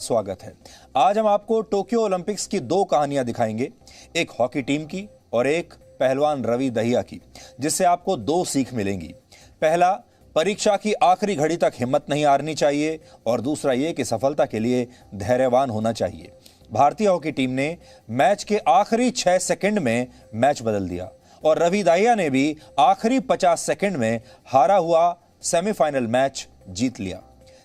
स्वागत है। आज हम आपको टोक्यो ओलंपिक्स की दो कहानियां दिखाएंगे, एक हॉकी टीम की और एक पहलवान रवि दहिया की, जिससे आपको दो सीख मिलेंगी। पहला, परीक्षा की आखिरी घड़ी तक हिम्मत नहीं हारनी चाहिए, और दूसरा ये कि सफलता के लिए धैर्यवान होना चाहिए। भारतीय हॉकी टीम ने मैच के आखिरी 6 सेकंड में मैच बदल दिया और रवि दहिया ने भी आखिरी 50 सेकंड में हारा हुआ सेमीफाइनल मैच जीत लिया।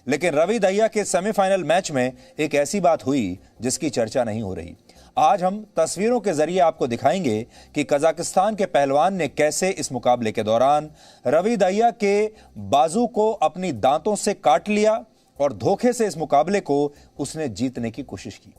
लेकिन रवि दहिया के सेमीफाइनल मैच में एक ऐसी बात हुई जिसकी चर्चा नहीं हो रही। आज हम तस्वीरों के जरिए आपको दिखाएंगे कि कजाकिस्तान के पहलवान ने कैसे इस मुकाबले के दौरान रवि दहिया के बाजू को अपनी दांतों से काट लिया और धोखे से इस मुकाबले को उसने जीतने की कोशिश की।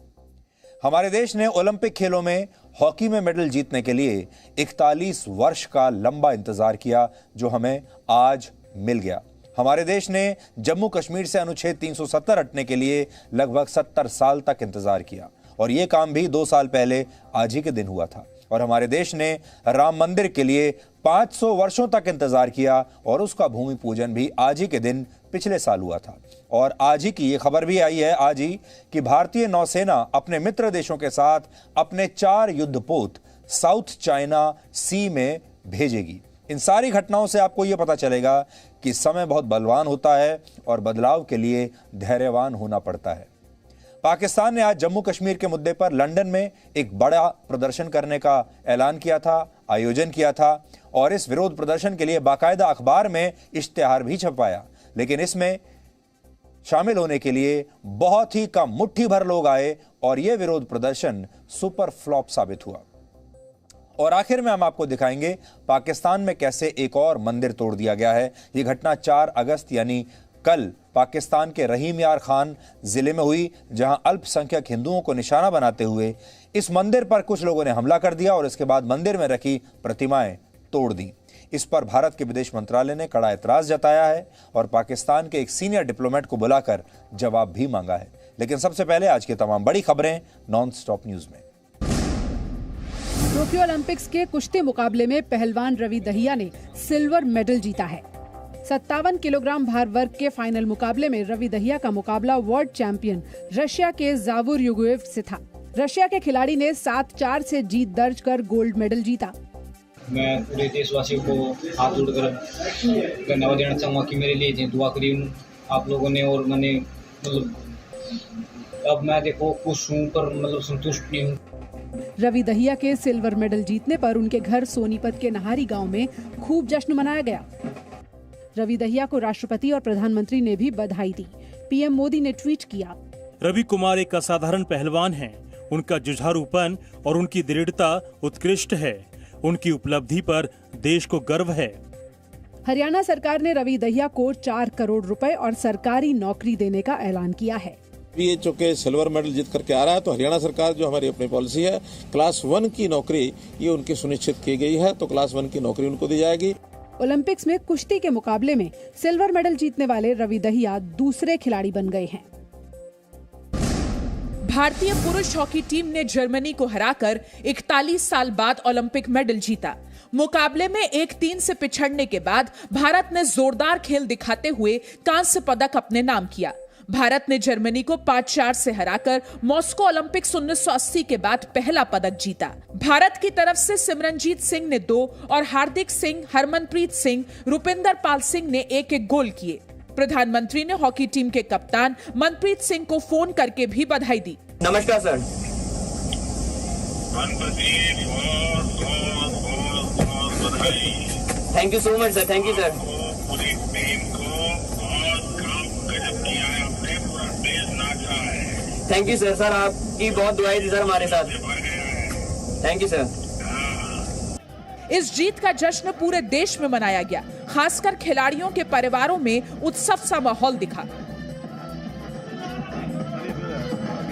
हमारे देश ने ओलंपिक खेलों में हॉकी में मेडल जीतने के लिए 41 वर्ष का लंबा इंतजार किया, जो हमें आज मिल गया। हमारे देश ने जम्मू कश्मीर से अनुच्छेद 370 हटने के लिए लगभग 70 साल तक इंतजार किया, और यह काम भी 2 साल पहले आज ही के दिन हुआ था। और हमारे देश ने राम मंदिर के लिए 500 वर्षों तक इंतजार किया, और उसका भूमि पूजन भी आज ही के दिन पिछले साल हुआ था। और आज ही की ये खबर भी आई है आज ही कि भारतीय नौसेना अपने मित्र देशों के साथ अपने 4 युद्धपोत साउथ चाइना सी में भेजेगी। इन सारी घटनाओं से आपको यह पता चलेगा कि समय बहुत बलवान होता है और बदलाव के लिए धैर्यवान होना पड़ता है। पाकिस्तान ने आज जम्मू कश्मीर के मुद्दे पर लंदन में एक बड़ा प्रदर्शन करने का ऐलान किया था, आयोजन किया था, और इस विरोध प्रदर्शन के लिए बाकायदा अखबार में इश्तिहार भी छपवाया। लेकिन इसमें शामिल होने के लिए बहुत ही कम, मुट्ठी भर लोग आए, और यह विरोध प्रदर्शन सुपर फ्लॉप साबित हुआ। और आखिर में हम आपको दिखाएंगे पाकिस्तान में कैसे एक और मंदिर तोड़ दिया गया है। यह घटना 4 अगस्त यानी कल पाकिस्तान के रहीम यार खान जिले में हुई, जहां अल्पसंख्यक हिंदुओं को निशाना बनाते हुए इस मंदिर पर कुछ लोगों ने हमला कर दिया और इसके बाद मंदिर में रखी प्रतिमाएं तोड़ दी। इस पर भारत के विदेश मंत्रालय ने कड़ा एतराज जताया है और पाकिस्तान के एक सीनियर डिप्लोमेट को बुलाकर जवाब भी मांगा है। लेकिन सबसे पहले आज की तमाम बड़ी खबरें नॉन स्टॉप न्यूज में। टोक्यो ओलंपिक्स के कुश्ती मुकाबले में पहलवान रवि दहिया ने सिल्वर मेडल जीता है। 57 किलोग्राम भार वर्ग के फाइनल मुकाबले में रवि दहिया का मुकाबला वर्ल्ड चैंपियन रशिया के जावुर युगोएव से था। रशिया के खिलाड़ी ने 7-4 से जीत दर्ज कर गोल्ड मेडल जीता। मैं पूरे देशवासियों को हाथ जोड़कर धन्यवाद देना चाहूँगा कि मेरे लिए दुआ करी आप लोगों ने, और मैंने अब मैं देखो खुश हूँ पर संतुष्ट नहीं हूँ। रवि दहिया के सिल्वर मेडल जीतने पर उनके घर सोनीपत के नहारी गांव में खूब जश्न मनाया गया। रवि दहिया को राष्ट्रपति और प्रधानमंत्री ने भी बधाई दी। पीएम मोदी ने ट्वीट किया, रवि कुमार एक असाधारण पहलवान हैं। उनका जुझारूपन और उनकी दृढ़ता उत्कृष्ट है। उनकी उपलब्धि पर देश को गर्व है। हरियाणा सरकार ने रवि दहिया को 4 करोड़ रुपए और सरकारी नौकरी देने का ऐलान किया है। ये चूंकि सिल्वर मेडल जीत करके आ रहा है, तो हरियाणा सरकार जो हमारी अपनी पॉलिसी है, क्लास 1 की नौकरी ये उनकी सुनिश्चित की गई है, तो क्लास 1 की नौकरी उनको दी जाएगी। ओलंपिक्स में कुश्ती के मुकाबले में सिल्वर मेडल जीतने वाले रवि दहिया दूसरे खिलाड़ी बन गए हैं। भारतीय पुरुष हॉकी टीम ने जर्मनी को हराकर 41 साल बाद ओलंपिक मेडल जीता। मुकाबले में 1-3 से पिछड़ने के बाद भारत ने जोरदार खेल दिखाते हुए कांस्य पदक अपने नाम किया। भारत ने जर्मनी को 5-4 से हराकर मॉस्को ओलंपिक्स 1980 के बाद पहला पदक जीता। भारत की तरफ से सिमरनजीत सिंह ने 2 और हार्दिक सिंह, हरमनप्रीत सिंह, रुपिंदर पाल सिंह ने 1-1 गोल किए। प्रधानमंत्री ने हॉकी टीम के कप्तान मनप्रीत सिंह को फोन करके भी बधाई दी। नमस्कार sir. Thank you so much sir. Thank you sir. Thank you sir. Sir आपकी बहुत दुआएं थी सर हमारे साथ। Thank you sir. इस जीत का जश्न पूरे देश में मनाया गया। खासकर खिलाड़ियों के परिवारों में उत्सव सा माहौल दिखा।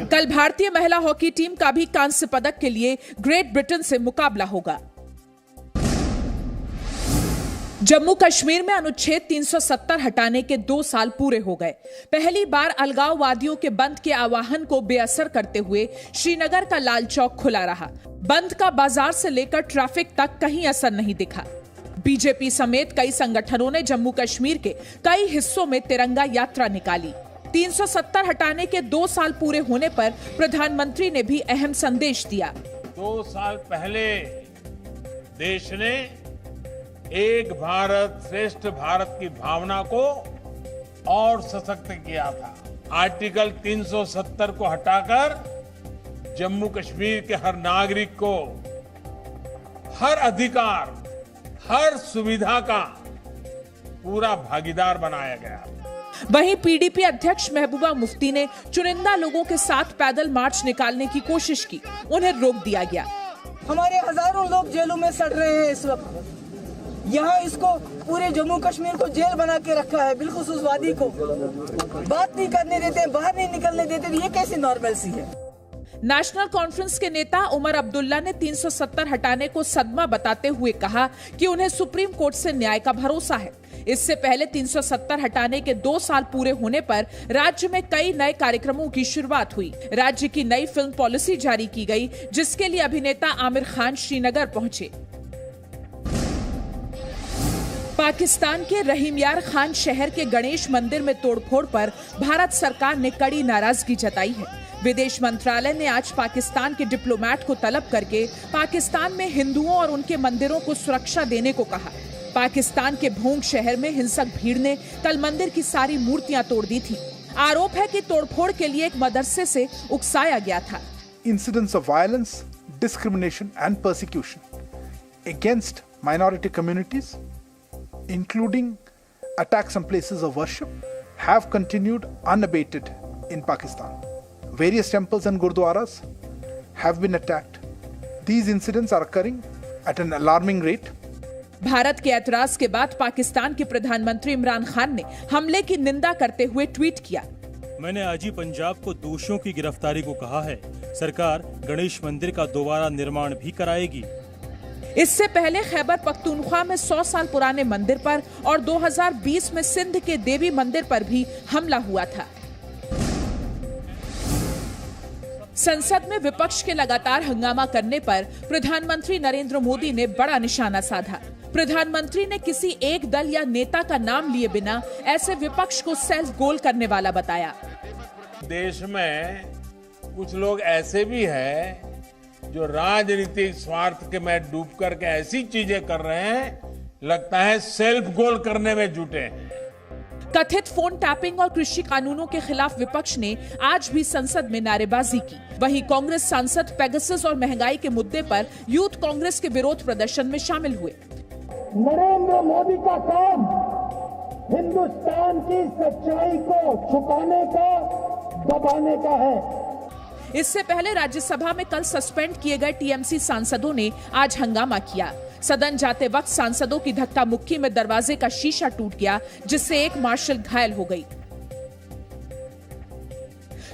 कल भारतीय महिला हॉकी टीम का भी कांस्य पदक के लिए ग्रेट ब्रिटेन से मुकाबला होगा। जम्मू कश्मीर में अनुच्छेद 370 हटाने के 2 साल पूरे हो गए। पहली बार अलगाववादियों के बंद के आह्वान को बेअसर करते हुए श्रीनगर का लाल चौक खुला रहा। बंद का बाजार से लेकर ट्रैफिक तक कहीं असर नहीं दिखा। बीजेपी समेत कई संगठनों ने जम्मू कश्मीर के कई हिस्सों में तिरंगा यात्रा निकाली। 370 हटाने के 2 साल पूरे होने पर प्रधानमंत्री ने भी अहम संदेश दिया। 2 साल पहले देश ने एक भारत श्रेष्ठ भारत की भावना को और सशक्त किया था। आर्टिकल 370 को हटाकर जम्मू कश्मीर के हर नागरिक को हर अधिकार, हर सुविधा का पूरा भागीदार बनाया गया। वहीं पीडीपी अध्यक्ष महबूबा मुफ्ती ने चुनिंदा लोगों के साथ पैदल मार्च निकालने की कोशिश की, उन्हें रोक दिया गया। हमारे हजारों लोग जेलों में सड़ रहे हैं इस वक्त। यहाँ इसको पूरे जम्मू कश्मीर को जेल बना के रखा है। बिलखुसूस वादी को बात नहीं करने देते, बाहर नहीं निकलने देते। ये कैसी नॉर्मलसी है? नेशनल कॉन्फ्रेंस के नेता उमर अब्दुल्ला ने 370 हटाने को सदमा बताते हुए कहा कि उन्हें सुप्रीम कोर्ट से न्याय का भरोसा है। इससे पहले 370 हटाने के 2 साल पूरे होने पर राज्य में कई नए कार्यक्रमों की शुरुआत हुई। राज्य की नई फिल्म पॉलिसी जारी की गई, जिसके लिए अभिनेता आमिर खान श्रीनगर पहुंचे। पाकिस्तान के रहीम यार खान शहर के गणेश मंदिर में तोड़फोड़ पर भारत सरकार ने कड़ी नाराजगी जताई है। विदेश मंत्रालय ने आज पाकिस्तान के डिप्लोमेट को तलब करके पाकिस्तान में हिंदुओं और उनके मंदिरों को सुरक्षा देने को कहा। पाकिस्तान के भोंग शहर में हिंसक भीड़ ने कल मंदिर की सारी मूर्तियां तोड़ दी थी। आरोप है कि तोड़फोड़ के लिए एक मदरसे से उकसाया गया था। Incidents of violence, discrimination and persecution against minority communities, including attacks on places of worship, have continued unabated in Pakistan. Various temples and gurdwaras have been attacked. These incidents are occurring at an alarming rate. Bharat के ऐतराज के बाद पाकिस्तान के प्रधानमंत्री इमरान खान ने हमले की निंदा करते हुए ट्वीट किया। मैंने आज ही पंजाब को दोषियों की गिरफ्तारी को कहा है। सरकार गणेश मंदिर का दोबारा निर्माण भी कराएगी। इससे पहले खैबर पख्तूनख्वा में 100 साल पुराने मंदिर पर और 2020 में सिंध के देवी मंदिर पर भी हमला हुआ था। संसद में विपक्ष के लगातार हंगामा करने पर प्रधानमंत्री नरेंद्र मोदी ने बड़ा निशाना साधा। प्रधानमंत्री ने किसी एक दल या नेता का नाम लिए बिना ऐसे विपक्ष को सेल्फ गोल करने वाला बताया। देश में कुछ लोग ऐसे भी हैं जो राजनीतिक स्वार्थ के में डूब करके ऐसी चीजें कर रहे हैं, लगता है सेल्फ गोल करने में जुटे हैं। कथित फोन टैपिंग और कृषि कानूनों के खिलाफ विपक्ष ने आज भी संसद में नारेबाजी की। वहीं कांग्रेस सांसद पेगासस और महंगाई के मुद्दे पर यूथ कांग्रेस के विरोध प्रदर्शन में शामिल हुए। नरेंद्र मोदी का काम हिंदुस्तान की सच्चाई को छुपाने का, दबाने का है। इससे पहले राज्यसभा में कल सस्पेंड किए गए टीएमसी सांसदों ने आज हंगामा किया। सदन जाते वक्त सांसदों की धक्का मुक्की में दरवाजे का शीशा टूट गया, जिससे एक मार्शल घायल हो गई।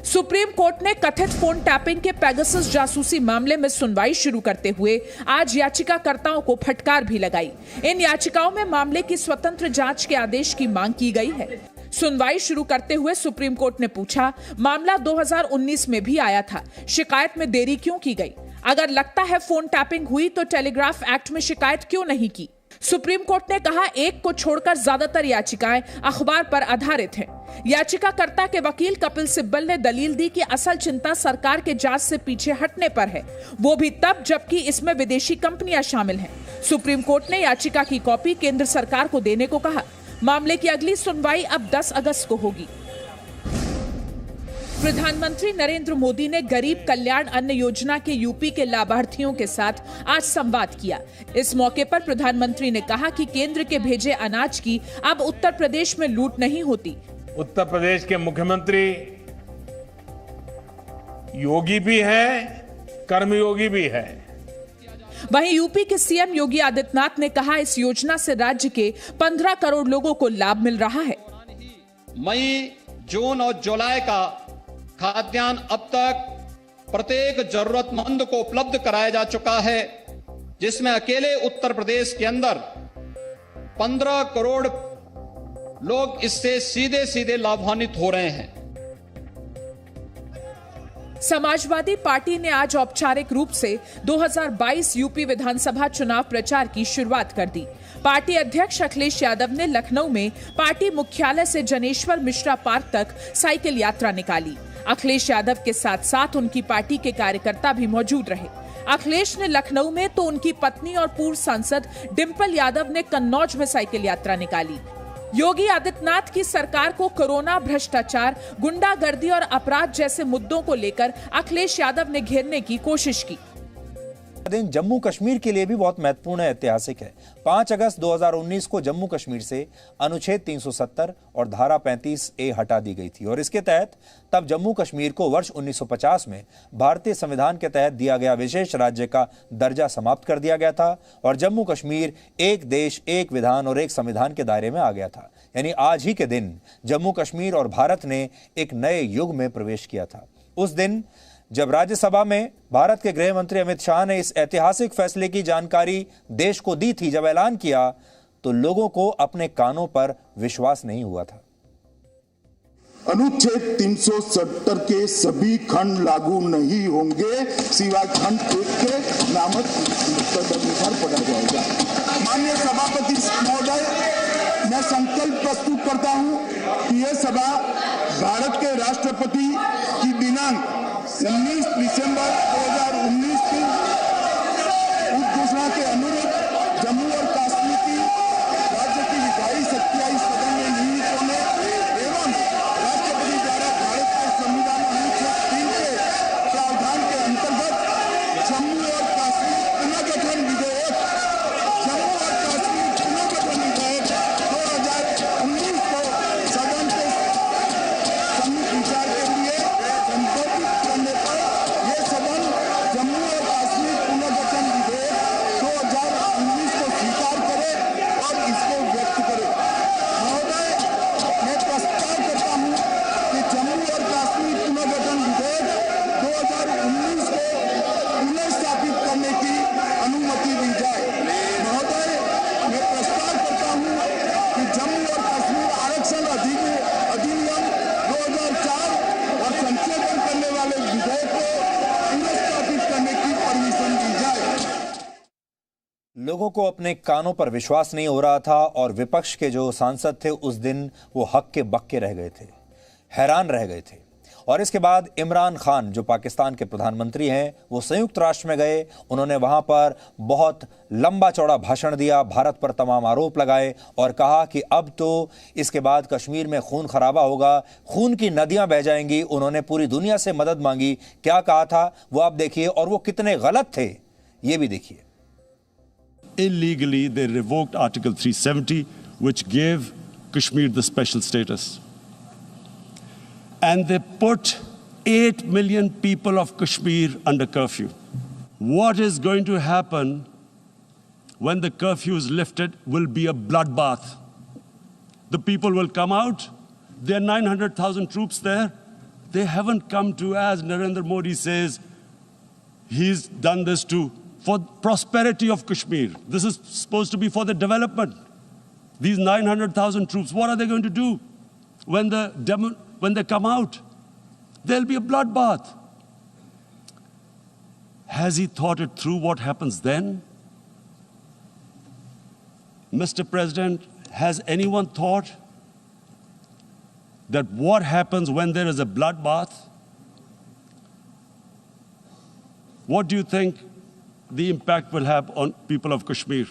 सुप्रीम कोर्ट ने कथित फोन टैपिंग के पेगासस जासूसी मामले में सुनवाई शुरू करते हुए आज याचिकाकर्ताओं को फटकार भी लगाई। इन याचिकाओं में मामले की स्वतंत्र जांच के आदेश की मांग की गई है। सुनवाई शुरू करते हुए सुप्रीम कोर्ट ने पूछा, मामला 2019 में भी आया था, शिकायत में देरी क्यों की गई? अगर लगता है फोन टैपिंग हुई तो टेलीग्राफ एक्ट में शिकायत क्यों नहीं की? सुप्रीम कोर्ट ने कहा, एक को छोड़कर ज्यादातर याचिकाएं अखबार पर आधारित हैं। याचिकाकर्ता के वकील कपिल सिब्बल ने दलील दी कि असल चिंता सरकार के जांच से पीछे हटने पर है, वो भी तब जबकि इसमें विदेशी कंपनियां शामिल हैं। सुप्रीम कोर्ट ने याचिका की कॉपी केंद्र सरकार को देने को कहा। मामले की अगली सुनवाई अब 10 अगस्त को होगी। प्रधानमंत्री नरेंद्र मोदी ने गरीब कल्याण अन्न योजना के यूपी के लाभार्थियों के साथ आज संवाद किया। इस मौके पर प्रधानमंत्री ने कहा कि केंद्र के भेजे अनाज की अब उत्तर प्रदेश में लूट नहीं होती। उत्तर प्रदेश के मुख्यमंत्री योगी भी है, कर्मयोगी भी है। वहीं यूपी के सीएम योगी आदित्यनाथ ने कहा, इस योजना से राज्य के 15 करोड़ लोगों को लाभ मिल रहा है। मई, जून और जुलाई का खाद्यान्न अब तक प्रत्येक जरूरतमंद को उपलब्ध कराया जा चुका है, जिसमें अकेले उत्तर प्रदेश के अंदर 15 करोड़ लोग इससे सीधे सीधे लाभान्वित हो रहे हैं। समाजवादी पार्टी ने आज औपचारिक रूप से 2022 यूपी विधानसभा चुनाव प्रचार की शुरुआत कर दी। पार्टी अध्यक्ष अखिलेश यादव ने लखनऊ में पार्टी मुख्यालय से जनेश्वर मिश्रा पार्क तक साइकिल यात्रा निकाली। अखिलेश यादव के साथ साथ उनकी पार्टी के कार्यकर्ता भी मौजूद रहे। अखिलेश ने लखनऊ में तो उनकी पत्नी और पूर्व सांसद डिंपल यादव ने कन्नौज में साइकिल यात्रा निकाली। योगी आदित्यनाथ की सरकार को कोरोना, भ्रष्टाचार, गुंडागर्दी और अपराध जैसे मुद्दों को लेकर अखिलेश यादव ने घेरने की कोशिश की। दिन जम्मू कश्मीर के लिए भी बहुत महत्वपूर्ण है, ऐतिहासिक है। 5 अगस्त 2019 को जम्मू कश्मीर से अनुच्छेद 370 और धारा 35A हटा दी गई थी और इसके तहत तब जम्मू कश्मीर को वर्ष 1950 में भारतीय संविधान के तहत दिया गया विशेष राज्य का दर्जा समाप्त कर दिया गया था और जम्मू कश्मीर एक देश, एक विधान और एक संविधान के दायरे में आ गया था। यानी आज ही के दिन जम्मू कश्मीर और भारत ने एक नए युग में प्रवेश किया था। उस दिन जब राज्यसभा में भारत के गृह मंत्री अमित शाह ने इस ऐतिहासिक फैसले की जानकारी देश को दी थी, जब ऐलान किया तो लोगों को अपने कानों पर विश्वास नहीं हुआ था। अनुच्छेद 370 के सभी खंड लागू नहीं होंगे, सिवाय खंड 1 के नामक तदनुसार पढ़ा जाएगा। माननीय सभापति महोदय, मैं संकल्प प्रस्तुत करता हूं कि यह सभा भारत के राष्ट्रपति की दिनांक 19 दिसंबर 2019 की उद्घोषणा के अनुरूप जम्मू और कश्मीर की राज्य की विधायी शक्तियां इस सदन में निहित होने एवं राष्ट्रपति द्वारा भारत के संविधान अनुच्छेद 3 के प्रावधान के अंतर्गत जम्मू और कश्मीर पुनर्गठन विधेयक 2019 को सदन के सम्मुख विचार के लिए संबोधित करने पर यह सदन जम्मू और कश्मीर पुनर्गठन विधेयक 2019 को स्वीकार करे और इसको व्यक्त करे। महोदय, मैं प्रस्ताव करता हूं कि जम्मू और कश्मीर पुनर्गठन विधेयक 2019 को पुनः स्थापित करने की अनुमति दी जाए। महोदय, मैं प्रस्ताव करता हूं कि जम्मू और कश्मीर आरक्षण अधिनियम 2004 और संशोधन करने वाले विधेयक को पुनर्स्थापित करने की परमिशन दी जाए। लोगों को अपने कानों पर विश्वास नहीं हो रहा था और विपक्ष के जो सांसद थे उस दिन वो हक्के बक्के रह गए थे, हैरान रह गए थे। और इसके बाद इमरान खान जो पाकिस्तान के प्रधानमंत्री हैं, वो संयुक्त राष्ट्र में गए। उन्होंने वहां पर बहुत लंबा चौड़ा भाषण दिया, भारत पर तमाम आरोप लगाए और कहा कि अब तो इसके बाद कश्मीर में खून खराबा होगा, खून की नदियां बह जाएंगी। उन्होंने पूरी दुनिया से मदद मांगी। क्या कहा था वो आप देखिए, और वो कितने गलत थे ये भी देखिए। Illegally, they revoked Article 370, which gave Kashmir the special status. And they put 8 million people of Kashmir under curfew. What is going to happen when the curfew is lifted will be a bloodbath. The people will come out. There are 900,000 troops there. They haven't come to, as Narendra Modi says, he's done this for prosperity of Kashmir. This is supposed to be for the development. These 900,000 troops, what are they going to do when they come out? There'll be a bloodbath. Has he thought it through what happens then? Mr. President, has anyone thought that what happens when there is a bloodbath? What do you think the impact will have on people of Kashmir?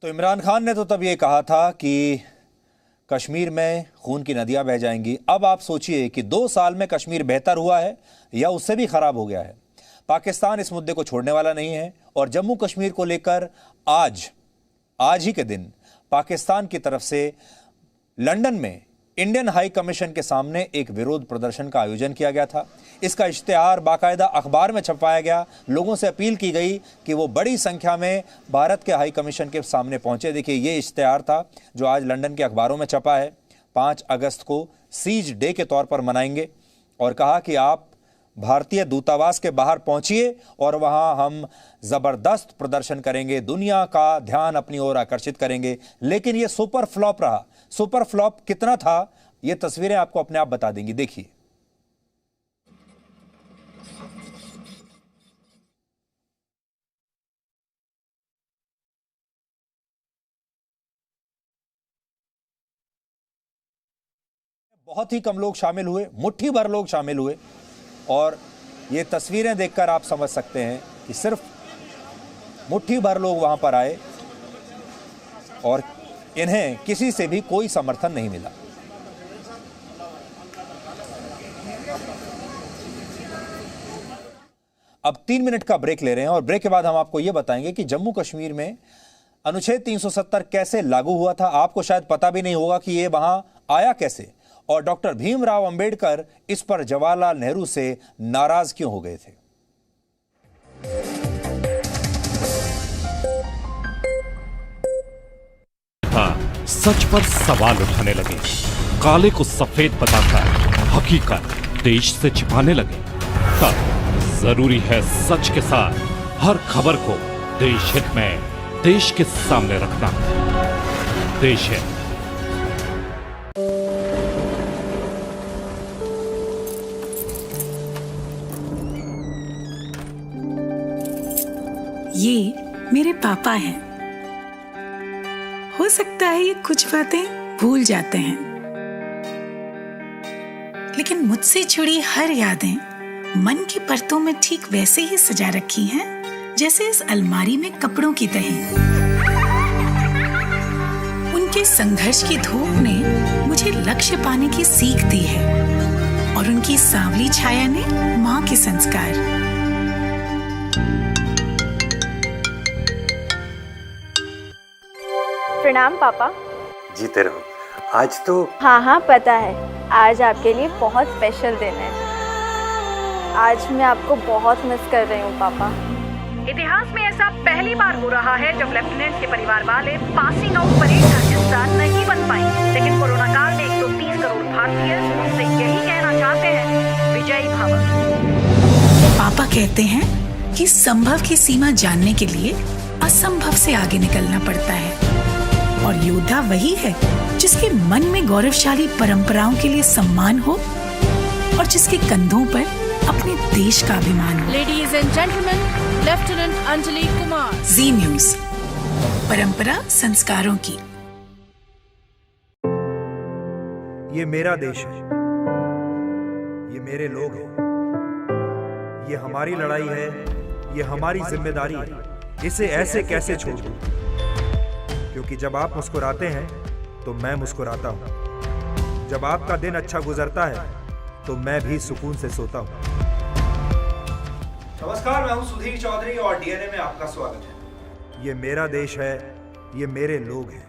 तो इमरान खान ने तो तब ये कहा था कि कश्मीर में खून की नदियां बह जाएंगी। अब आप सोचिए कि 2 साल में कश्मीर बेहतर हुआ है या उससे भी खराब हो गया है। पाकिस्तान इस मुद्दे को छोड़ने वाला नहीं है और जम्मू कश्मीर को लेकर आज ही के दिन पाकिस्तान की तरफ से लंदन में इंडियन हाई कमीशन के सामने एक विरोध प्रदर्शन का आयोजन किया गया था। इसका इश्तिहार बाकायदा अखबार में छपवाया गया। लोगों से अपील की गई कि वो बड़ी संख्या में भारत के हाई कमीशन के सामने पहुंचे। देखिए, ये इश्तिहार था जो आज लंदन के अखबारों में छपा है। 5 अगस्त को सीज डे के तौर पर मनाएंगे और कहा कि आप भारतीय दूतावास के बाहर पहुंचिए और वहां हम जबरदस्त प्रदर्शन करेंगे, दुनिया का ध्यान अपनी ओर आकर्षित करेंगे। लेकिन यह सुपर फ्लॉप रहा। सुपर फ्लॉप कितना था ये तस्वीरें आपको अपने आप बता देंगी। देखिए, बहुत ही कम लोग शामिल हुए, मुट्ठी भर लोग शामिल हुए। और ये तस्वीरें देखकर आप समझ सकते हैं कि सिर्फ मुट्ठी भर लोग वहां पर आए और इन्हें किसी से भी कोई समर्थन नहीं मिला। अब 3 मिनट का ब्रेक ले रहे हैं और ब्रेक के बाद हम आपको यह बताएंगे कि जम्मू कश्मीर में अनुच्छेद 370 कैसे लागू हुआ था। आपको शायद पता भी नहीं होगा कि यह वहां आया कैसे, और डॉक्टर भीमराव अंबेडकर इस पर जवाहरलाल नेहरू से नाराज क्यों हो गए थे। हाँ, सच पर सवाल उठाने लगे, काले को सफेद बताकर हकीकत देश से छिपाने लगे। तब जरूरी है सच के साथ हर खबर को देश हित में देश के सामने रखना। देश हित। ये मेरे पापा हैं। हो सकता है ये कुछ बातें भूल जाते हैं, लेकिन मुझसे जुड़ी हर यादें मन की परतों में ठीक वैसे ही सजा रखी हैं जैसे इस अलमारी में कपड़ों की तहें। उनके संघर्ष की धूप ने मुझे लक्ष्य पाने की सीख दी है और उनकी सांवली छाया ने माँ के संस्कार। प्रणाम पापा। जीते रहो। आज तो हाँ पता है, आज आपके लिए बहुत स्पेशल दिन है। आज मैं आपको बहुत मिस कर रही हूँ पापा। इतिहास में ऐसा पहली बार हो रहा है जब लेफ्टिनेंट के परिवार वाले पासिंग आउट परेड का हिस्सा नहीं बन पाए, लेकिन कोरोना काल में 130 करोड़ भारतीय उनसे यही कहना चाहते हैं, विजयी भव। पापा कहते हैं कि संभव की सीमा जानने के लिए असंभव से आगे निकलना पड़ता है, और योद्धा वही है जिसके मन में गौरवशाली परंपराओं के लिए सम्मान हो और जिसके कंधों पर अपने देश का अभिमान हो। Ladies and gentleman, lieutenant Anjali Kumar. Zee News, परंपरा संस्कारों की। ये मेरा देश है, ये मेरे लोग हैं, ये हमारी लड़ाई है, ये हमारी जिम्मेदारी है। इसे ऐसे कैसे छोड़ दूं? क्योंकि जब आप मुस्कुराते हैं तो मैं मुस्कुराता हूं। जब आपका दिन अच्छा गुजरता है तो मैं भी सुकून से सोता हूं। नमस्कार, मैं हूं सुधीर चौधरी और डीएनए में आपका स्वागत है। ये मेरा देश है, ये मेरे लोग हैं।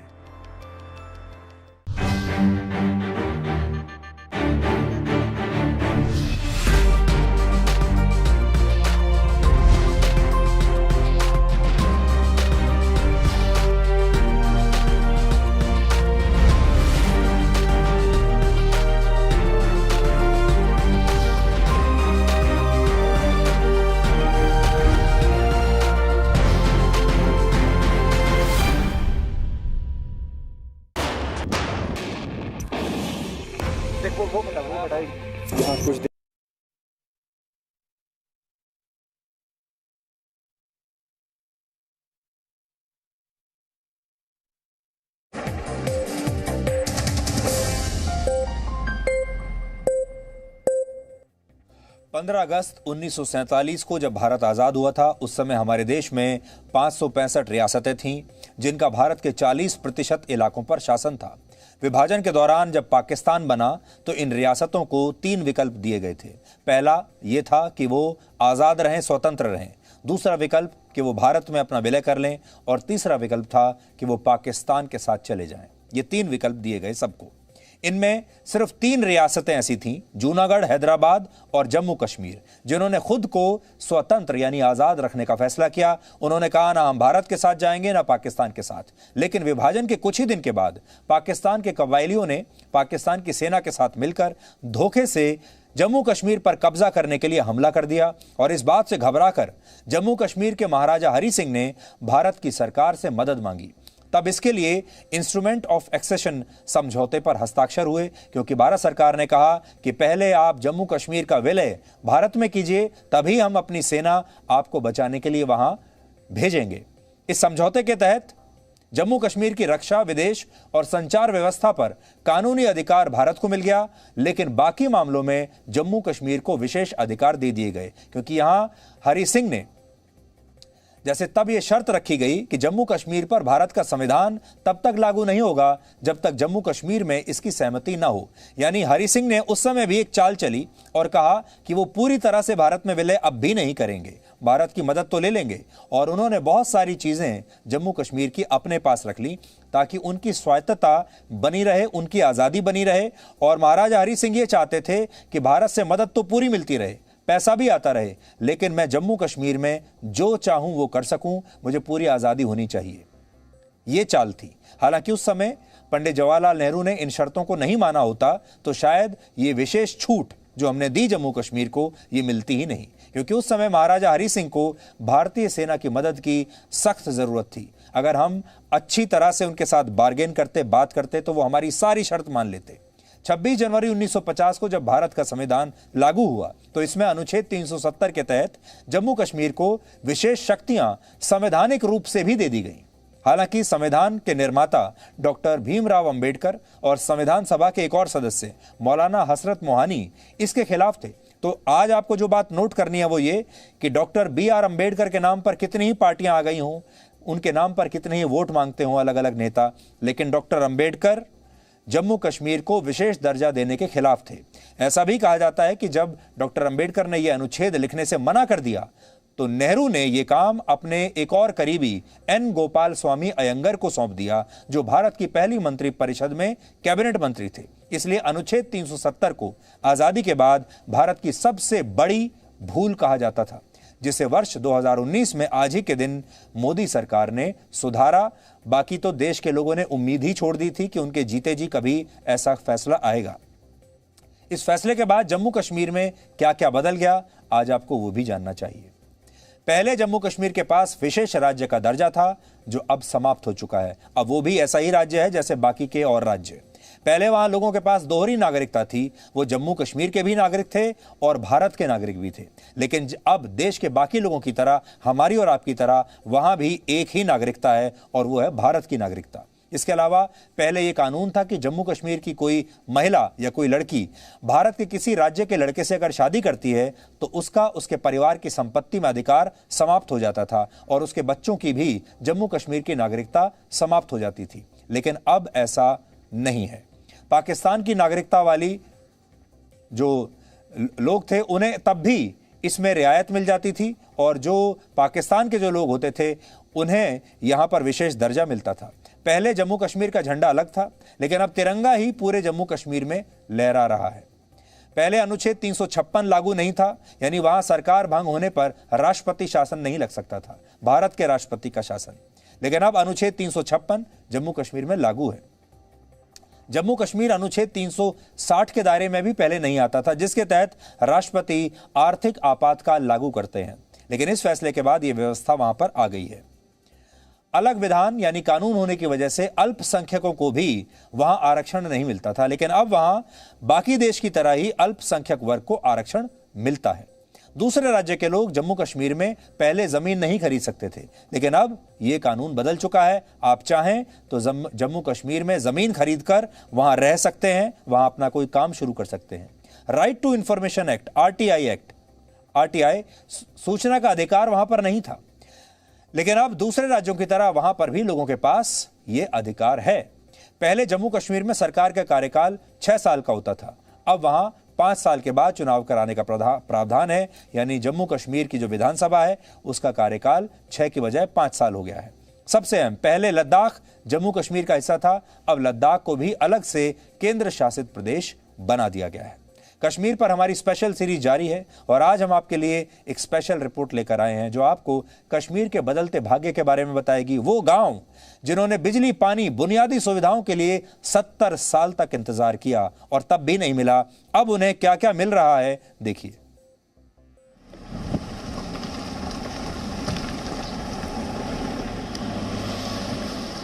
कुछ अगस्त 1947 को जब भारत आजाद हुआ था, उस समय हमारे देश में 565 रियासतें थीं, जिनका भारत के 40% इलाकों पर शासन था। विभाजन के दौरान जब पाकिस्तान बना तो इन रियासतों को 3 विकल्प दिए गए थे। पहला ये था कि वो आज़ाद रहें, स्वतंत्र रहें। दूसरा विकल्प कि वो भारत में अपना विलय कर लें, और तीसरा विकल्प था कि वो पाकिस्तान के साथ चले जाएं। ये 3 विकल्प दिए गए सबको। इनमें सिर्फ 3 रियासतें ऐसी थीं, जूनागढ़, हैदराबाद और जम्मू कश्मीर, जिन्होंने खुद को स्वतंत्र यानी आज़ाद रखने का फैसला किया। उन्होंने कहा ना हम भारत के साथ जाएंगे ना पाकिस्तान के साथ। लेकिन विभाजन के कुछ ही दिन के बाद पाकिस्तान के कबायलियों ने पाकिस्तान की सेना के साथ मिलकर धोखे से जम्मू कश्मीर पर कब्जा करने के लिए हमला कर दिया, और इस बात से घबराकर जम्मू कश्मीर के महाराजा हरि सिंह ने भारत की सरकार से मदद मांगी। तब इसके लिए इंस्ट्रूमेंट ऑफ एक्सेशन समझौते पर हस्ताक्षर हुए, क्योंकि भारत सरकार ने कहा कि पहले आप जम्मू कश्मीर का विलय भारत में कीजिए, तभी हम अपनी सेना आपको बचाने के लिए वहां भेजेंगे। इस समझौते के तहत जम्मू कश्मीर की रक्षा, विदेश और संचार व्यवस्था पर कानूनी अधिकार भारत को मिल गया, लेकिन बाकी मामलों में जम्मू कश्मीर को विशेष अधिकार दे दिए गए, क्योंकि यहां हरि सिंह ने जैसे तब यह शर्त रखी गई कि जम्मू कश्मीर पर भारत का संविधान तब तक लागू नहीं होगा जब तक जम्मू कश्मीर में इसकी सहमति न हो। यानी हरि सिंह ने उस समय भी एक चाल चली और कहा कि वो पूरी तरह से भारत में विलय अब भी नहीं करेंगे, भारत की मदद तो ले लेंगे। और उन्होंने बहुत सारी चीजें जम्मू कश्मीर की अपने पास रख ली ताकि उनकी स्वायत्तता बनी रहे, उनकी आजादी बनी रहे। और महाराजा हरि सिंह ये चाहते थे कि भारत से मदद तो पूरी मिलती रहे, पैसा भी आता रहे, लेकिन मैं जम्मू कश्मीर में जो चाहूं वो कर सकूं, मुझे पूरी आजादी होनी चाहिए। ये चाल थी। हालांकि उस समय पंडित जवाहरलाल नेहरू ने इन शर्तों को नहीं माना होता तो शायद ये विशेष छूट जो हमने दी जम्मू कश्मीर को, ये मिलती ही नहीं, क्योंकि उस समय महाराजा हरि सिंह को भारतीय सेना की मदद की सख्त जरूरत थी। अगर हम अच्छी तरह से उनके साथ बार्गेन करते, बात करते, तो वो हमारी सारी शर्त मान लेते। 26 जनवरी 1950 को जब भारत का संविधान लागू हुआ तो इसमें अनुच्छेद 370 के तहत जम्मू कश्मीर को विशेष शक्तियां संवैधानिक रूप से भी दे दी गई। हालांकि संविधान के निर्माता डॉक्टर भीमराव अंबेडकर और संविधान सभा के एक और सदस्य मौलाना हसरत मोहानी इसके खिलाफ थे। तो आज आपको जो बात नोट करनी है वो ये कि डॉक्टर BR अंबेडकर के नाम पर कितनी ही पार्टियां आ गई हों, उनके नाम पर कितने ही वोट मांगते हों अलग अलग नेता, लेकिन डॉक्टर अंबेडकर जम्मू कश्मीर को विशेष दर्जा देने के खिलाफ थे। ऐसा भी कहा जाता है कि जब डॉक्टर अंबेडकर ने यह अनुच्छेद लिखने से मना कर दिया तो नेहरू ने यह काम अपने एक और करीबी N. गोपाल स्वामी अयंगर को सौंप दिया, जो भारत की पहली मंत्री परिषद में कैबिनेट मंत्री थे। इसलिए अनुच्छेद 370 को आजादी के बाद भारत की सबसे बड़ी भूल कहा जाता था, जिसे वर्ष 2019 में आज ही के दिन मोदी सरकार ने सुधारा। बाकी तो देश के लोगों ने उम्मीद ही छोड़ दी थी कि उनके जीते जी कभी ऐसा फैसला आएगा। इस फैसले के बाद जम्मू कश्मीर में क्या क्या बदल गया, आज आपको वो भी जानना चाहिए। पहले जम्मू कश्मीर के पास विशेष राज्य का दर्जा था, जो अब समाप्त हो चुका है। अब वो भी ऐसा ही राज्य है जैसे बाकी के और राज्य। पहले वहां लोगों के पास दोहरी नागरिकता थी, वो जम्मू कश्मीर के भी नागरिक थे और भारत के नागरिक भी थे। लेकिन अब देश के बाकी लोगों की तरह, हमारी और आपकी तरह, वहां भी एक ही नागरिकता है और वो है भारत की नागरिकता। इसके अलावा पहले ये कानून था कि जम्मू कश्मीर की कोई महिला या कोई लड़की भारत के किसी राज्य के लड़के से अगर शादी करती है तो उसका उसके परिवार की संपत्ति में अधिकार समाप्त हो जाता था और उसके बच्चों की भी जम्मू कश्मीर की नागरिकता समाप्त हो जाती थी। लेकिन अब ऐसा नहीं है। पाकिस्तान की नागरिकता वाली जो लोग थे उन्हें तब भी इसमें रियायत मिल जाती थी और जो पाकिस्तान के जो लोग होते थे उन्हें यहां पर विशेष दर्जा मिलता था। पहले जम्मू कश्मीर का झंडा अलग था, लेकिन अब तिरंगा ही पूरे जम्मू कश्मीर में लहरा रहा है। पहले अनुच्छेद 356 लागू नहीं था, यानी वहां सरकार भंग होने पर राष्ट्रपति शासन नहीं लग सकता था, भारत के राष्ट्रपति का शासन। लेकिन अब अनुच्छेद 356 जम्मू कश्मीर में लागू है। जम्मू कश्मीर अनुच्छेद 360 के दायरे में भी पहले नहीं आता था, जिसके तहत राष्ट्रपति आर्थिक आपातकाल लागू करते हैं। लेकिन इस फैसले के बाद यह व्यवस्था वहां पर आ गई है। अलग विधान यानी कानून होने की वजह से अल्पसंख्यकों को भी वहां आरक्षण नहीं मिलता था, लेकिन अब वहां बाकी देश की तरह ही अल्पसंख्यक वर्ग को आरक्षण मिलता है। दूसरे राज्य के लोग जम्मू कश्मीर में पहले जमीन नहीं खरीद सकते थे, लेकिन अब यह कानून बदल चुका है। आप चाहें तो जम्मू कश्मीर में जमीन खरीदकर वहां रह सकते हैं, वहां अपना कोई काम शुरू कर सकते हैं। Right to information act, RTI सूचना का अधिकार वहां पर नहीं था, लेकिन अब दूसरे राज्यों की तरह वहां पर भी लोगों के पास यह अधिकार है। पहले जम्मू कश्मीर में सरकार का कार्यकाल 6 साल का होता था, अब वहां 5 साल के बाद चुनाव कराने का प्रावधान है, यानी जम्मू कश्मीर की जो विधानसभा है उसका कार्यकाल 6 की बजाय 5 साल हो गया है। सबसे अहम, पहले लद्दाख जम्मू कश्मीर का हिस्सा था, अब लद्दाख को भी अलग से केंद्र शासित प्रदेश बना दिया गया है। कश्मीर पर हमारी स्पेशल सीरीज जारी है और आज हम आपके लिए एक स्पेशल रिपोर्ट लेकर आए हैं जो आपको कश्मीर के बदलते भाग्य के बारे में बताएगी। वो गांव जिन्होंने बिजली, पानी, बुनियादी सुविधाओं के लिए 70 साल तक इंतजार किया और तब भी नहीं मिला, अब उन्हें क्या क्या मिल रहा है, देखिए।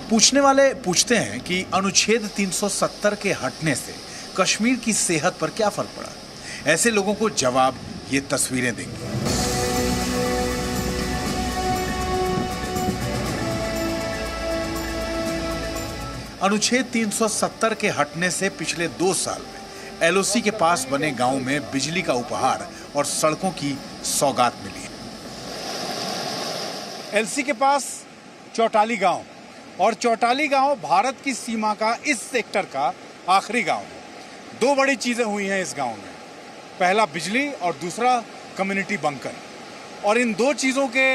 पूछने वाले पूछते हैं कि अनुच्छेद 370 के हटने से कश्मीर की सेहत पर क्या फर्क पड़ा। ऐसे लोगों को जवाब ये तस्वीरें देंगी। अनुच्छेद 370 के हटने से पिछले 2 साल में एलओसी के पास बने गांव में बिजली का उपहार और सड़कों की सौगात मिली है। एलसी के पास चौटाली गांव, और चौटाली गांव भारत की सीमा का इस सेक्टर का आखिरी गांव है। 2 बड़ी चीजें हुई हैं इस गांव में, पहला बिजली और दूसरा कम्युनिटी बंकर। और इन 2 चीजों के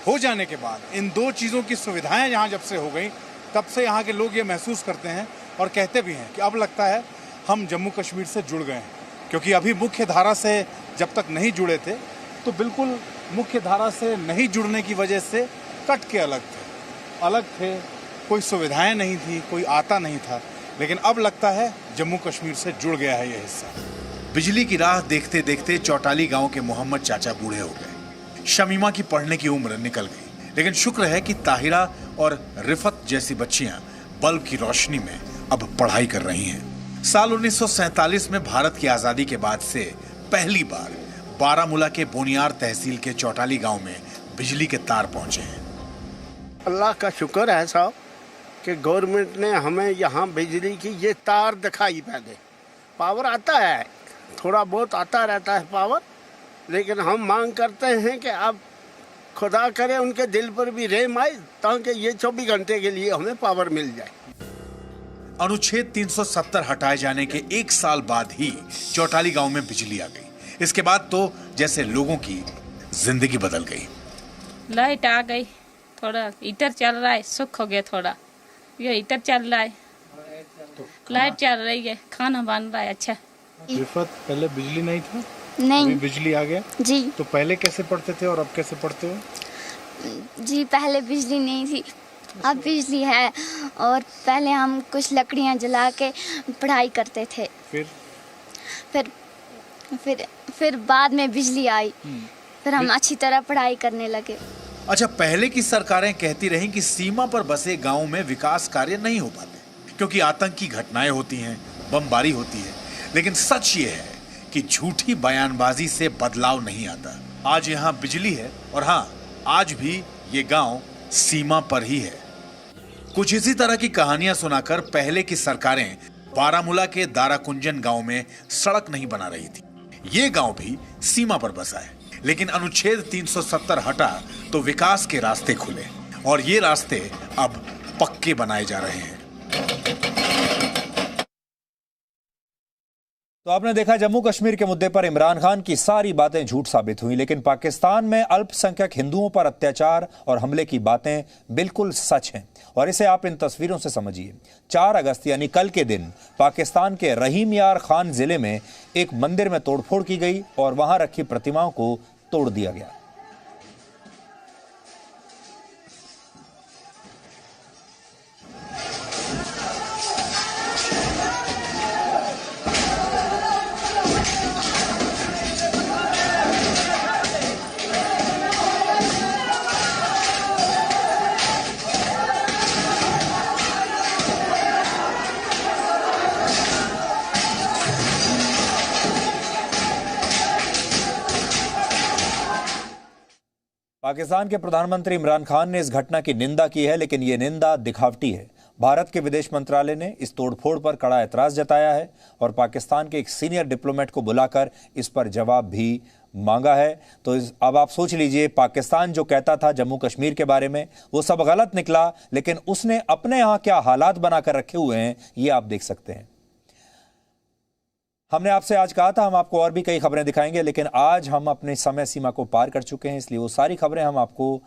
हो जाने के बाद, इन 2 चीजों की सुविधाएं यहाँ जब से हो गई, तब से यहाँ के लोग ये महसूस करते हैं और कहते भी हैं कि अब लगता है हम जम्मू कश्मीर से जुड़ गए हैं। क्योंकि अभी मुख्य धारा से जब तक नहीं जुड़े थे तो बिल्कुल मुख्य धारा से नहीं जुड़ने की वजह से कट के अलग थे, कोई सुविधाएं नहीं थी, कोई आता नहीं था। लेकिन अब लगता है जम्मू कश्मीर से जुड़ गया है यह हिस्सा। बिजली की राह देखते देखते चौटाली गांव के मोहम्मद चाचा बूढ़े हो गए। शमीमा की पढ़ने की उम्र निकल गई, लेकिन शुक्र है कि ताहिरा और रिफत जैसी बच्चियां बल्ब की रोशनी में अब पढ़ाई कर रही हैं। साल 1947 में भारत की आजादी के बाद से पहली बार बारामूला के बोनियार तहसील के चौटाली गांव में बिजली के तार पहुंचे हैं। अल्लाह का शुक्र है साहब कि गवर्नमेंट ने हमें यहाँ बिजली की ये तार दिखाई पहले। पावर आता है, थोड़ा बहुत आता रहता है पावर, लेकिन हम मांग करते हैं कि अब खुदा करे उनके दिल पर भी रहम आए ताकि ये 24 घंटे के लिए हमें पावर मिल जाए। अनुच्छेद 370 हटाए जाने के 1 साल बाद ही चौटाली गांव में बिजली आ गई। इसके बाद तो जैसे लोगों की जिंदगी बदल गई। लाइट आ गई, थोड़ा हीटर चल रहा है, सुख हो गया थोड़ा। ये हीटर चल रहा है, लाइट चल रही है, खाना बन रहा है। अच्छा रिफत, पहले बिजली नहीं था? नहीं। अभी बिजली आ गया जी। तो पहले कैसे पढ़ते थे और अब कैसे पढ़ते हो? जी पहले बिजली नहीं थी, अब बिजली है। और पहले हम कुछ लकड़ियां जला के पढ़ाई करते थे। फिर बाद में बिजली आई, फिर हम अच्छी तरह पढ़ाई करने लगे। अच्छा, पहले की सरकारें कहती रहीं कि सीमा पर बसे गांव में विकास कार्य नहीं हो पाते क्योंकि आतंकी घटनाएं होती हैं, बमबारी होती है। लेकिन सच ये है कि झूठी बयानबाजी से बदलाव नहीं आता। आज यहाँ बिजली है और हाँ, आज भी ये गांव सीमा पर ही है। कुछ इसी तरह की कहानियां सुनाकर पहले की सरकारें बारामूला के दाराकुंजन गांव में सड़क नहीं बना रही थी। ये गांव भी सीमा पर बसा है, लेकिन अनुच्छेद 370 हटा तो विकास के रास्ते खुले और ये रास्ते अब पक्के बनाए जा रहे हैं। तो आपने देखा, जम्मू कश्मीर के मुद्दे पर इमरान खान की सारी बातें झूठ साबित हुई, लेकिन पाकिस्तान में अल्पसंख्यक हिंदुओं पर अत्याचार और हमले की बातें बिल्कुल सच हैं। और इसे आप इन तस्वीरों से समझिए। 4 अगस्त यानी कल के दिन पाकिस्तान के रहीम यार खान जिले में एक मंदिर में तोड़फोड़ की गई और वहां रखी प्रतिमाओं को तोड़ दिया गया। पाकिस्तान के प्रधानमंत्री इमरान खान ने इस घटना की निंदा की है, लेकिन यह निंदा दिखावटी है। भारत के विदेश मंत्रालय ने इस तोड़फोड़ पर कड़ा एतराज जताया है और पाकिस्तान के एक सीनियर डिप्लोमेट को बुलाकर इस पर जवाब भी मांगा है। तो अब आप सोच लीजिए, पाकिस्तान जो कहता था जम्मू कश्मीर के बारे में वो सब गलत निकला, लेकिन उसने अपने यहाँ क्या हालात बनाकर रखे हुए हैं ये आप देख सकते हैं। हमने आपसे आज कहा था हम आपको और भी कई खबरें दिखाएंगे, लेकिन आज हम अपने समय सीमा को पार कर चुके हैं, इसलिए वो सारी खबरें हम आपको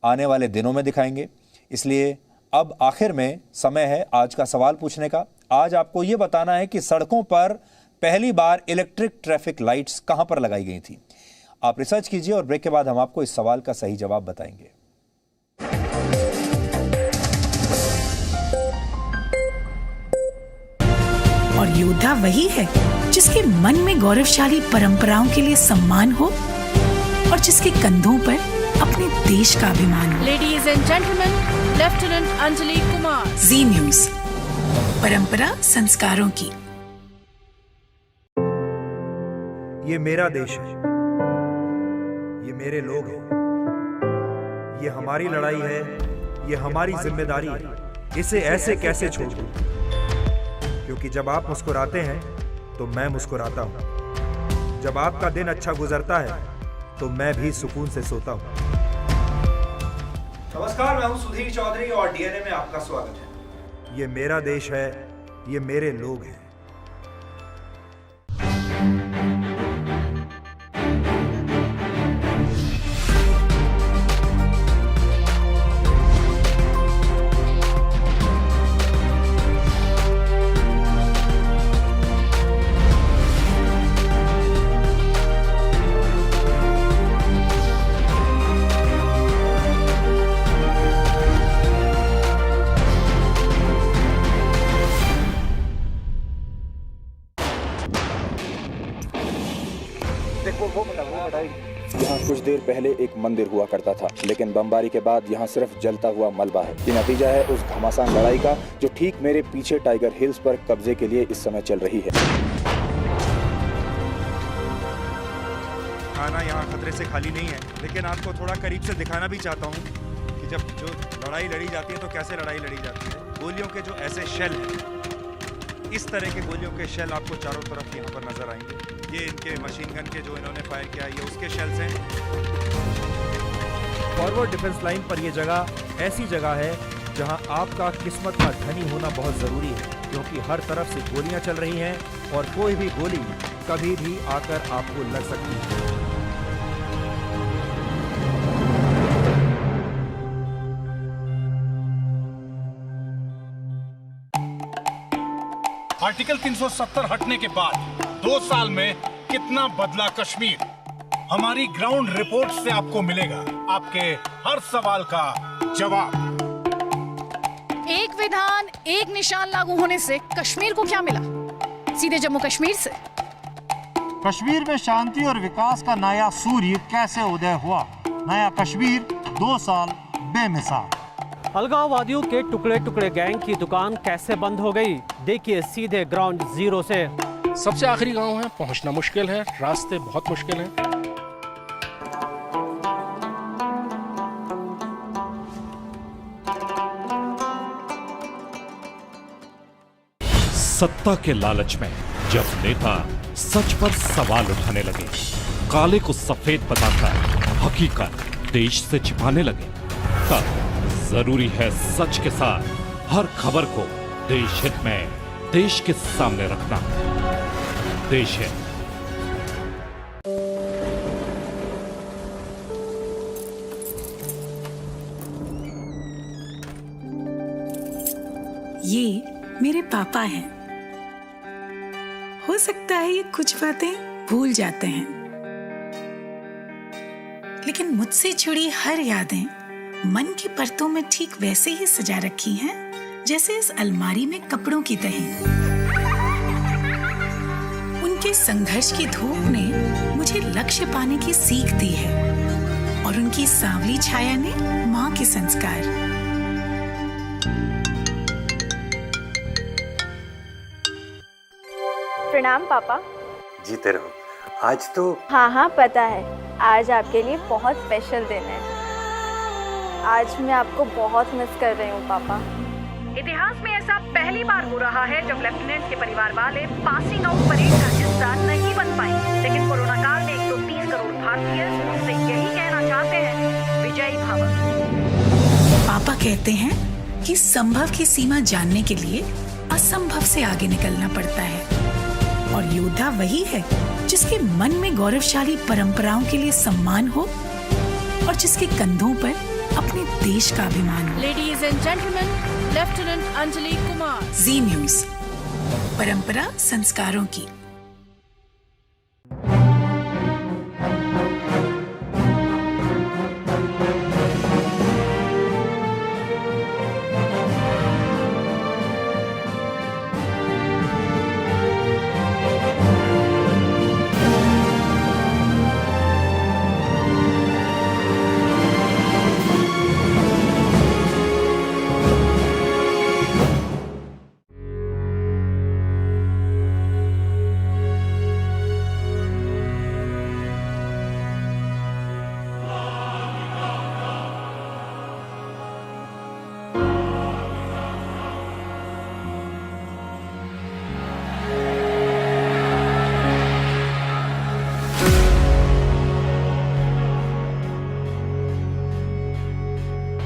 आने वाले दिनों में दिखाएंगे। इसलिए अब आखिर में समय है आज का सवाल पूछने का। आज आपको ये बताना है कि सड़कों पर पहली बार इलेक्ट्रिक ट्रैफिक लाइट्स कहां पर लगाई गई थी। आप रिसर्च कीजिए और ब्रेक के बाद हम आपको इस सवाल का सही जवाब बताएंगे। और योद्धा वही है जिसके मन में गौरवशाली परंपराओं के लिए सम्मान हो और जिसके कंधों पर अपने देश का अभिमान हो। Ladies and gentleman, lieutenant Anjali Kumar. Zee News, परंपरा संस्कारों की। ये मेरा देश है, ये मेरे लोग हैं, ये हमारी लड़ाई है, ये हमारी जिम्मेदारी है। इसे ऐसे कैसे छोड़ दूं? क्योंकि जब आप मुस्कुराते हैं तो मैं मुस्कुराता हूं। जब आपका दिन अच्छा गुजरता है तो मैं भी सुकून से सोता हूं। नमस्कार, मैं हूं सुधीर चौधरी और डीएनए में आपका स्वागत है। ये मेरा देश है, ये मेरे लोग हैं। यहाँ कुछ देर पहले एक मंदिर हुआ करता था, लेकिन बमबारी के बाद यहाँ सिर्फ जलता हुआ मलबा है। ये नतीजा है उस घमासान लड़ाई का जो ठीक मेरे पीछे टाइगर हिल्स पर कब्जे के लिए इस समय चल रही है। खाना यहाँ खतरे से खाली नहीं है, लेकिन आपको थोड़ा करीब से दिखाना भी चाहता हूँ कि जब जो लड़ाई लड़ी जाती है तो कैसे लड़ाई लड़ी जाती है। गोलियों के जो ऐसे शेल हैं, इस तरह के गोलियों के शेल आपको चारों तरफ यहाँ पर नजर आएंगे। ये इनके मशीन गन के जो इन्होंने फायर किया, ये उसके शेल्स हैं। फॉरवर्ड डिफेंस लाइन पर ये जगह ऐसी जगह है जहां आपका किस्मत का धनी होना बहुत जरूरी है, क्योंकि हर तरफ से गोलियां चल रही हैं और कोई भी गोली कभी भी आकर आपको लग सकती है। आर्टिकल 370 हटने के बाद 2 साल में कितना बदला कश्मीर, हमारी ग्राउंड रिपोर्ट से आपको मिलेगा आपके हर सवाल का जवाब। एक विधान एक निशान लागू होने से कश्मीर को क्या मिला? सीधे जम्मू कश्मीर से। कश्मीर में शांति और विकास का नया सूर्य कैसे उदय हुआ? नया कश्मीर 2 साल बेमिसाल। अलगाववादियों के टुकड़े टुकड़े गैंग की दुकान कैसे बंद हो गई? देखिए सीधे ग्राउंड जीरो से। सबसे आखिरी गांव है, पहुंचना मुश्किल है, रास्ते बहुत मुश्किल हैं। सत्ता के लालच में जब नेता सच पर सवाल उठाने लगे, काले को सफेद बताकर हकीकत देश से छिपाने लगे, तब जरूरी है सच के साथ हर खबर को देश हित में देश के सामने रखना। देश हित। ये मेरे पापा हैं। हो सकता है ये कुछ बातें भूल जाते हैं, लेकिन मुझसे जुड़ी हर यादें मन की परतों में ठीक वैसे ही सजा रखी हैं जैसे इस अलमारी में कपड़ों की तहें। उनके संघर्ष की धूप ने मुझे लक्ष्य पाने की सीख दी है और उनकी सांवली छाया ने माँ के संस्कार। प्रणाम पापा। जीते रहो। आज तो हाँ पता है, आज आपके लिए बहुत स्पेशल दिन है। आज मैं आपको बहुत मिस कर रही हूँ पापा। इतिहास में ऐसा पहली बार हो रहा है जब लेफ्टिनेंट के परिवार वाले पासिंग आउट परेड का हिस्सा नहीं बन पाए, लेकिन कोरोना काल में 130 करोड़ भारतीय उनसे यही कहना चाहते हैं, विजयी भव। पापा कहते हैं कि संभव की सीमा जानने के लिए असंभव से आगे निकलना पड़ता है, और योद्धा वही है जिसके मन में गौरवशाली परंपराओं के लिए सम्मान हो और जिसके कंधों पर अपने देश का अभिमान हो। Ladies and gentleman, lieutenant Anjali Kumar. Zee News, परंपरा संस्कारों की।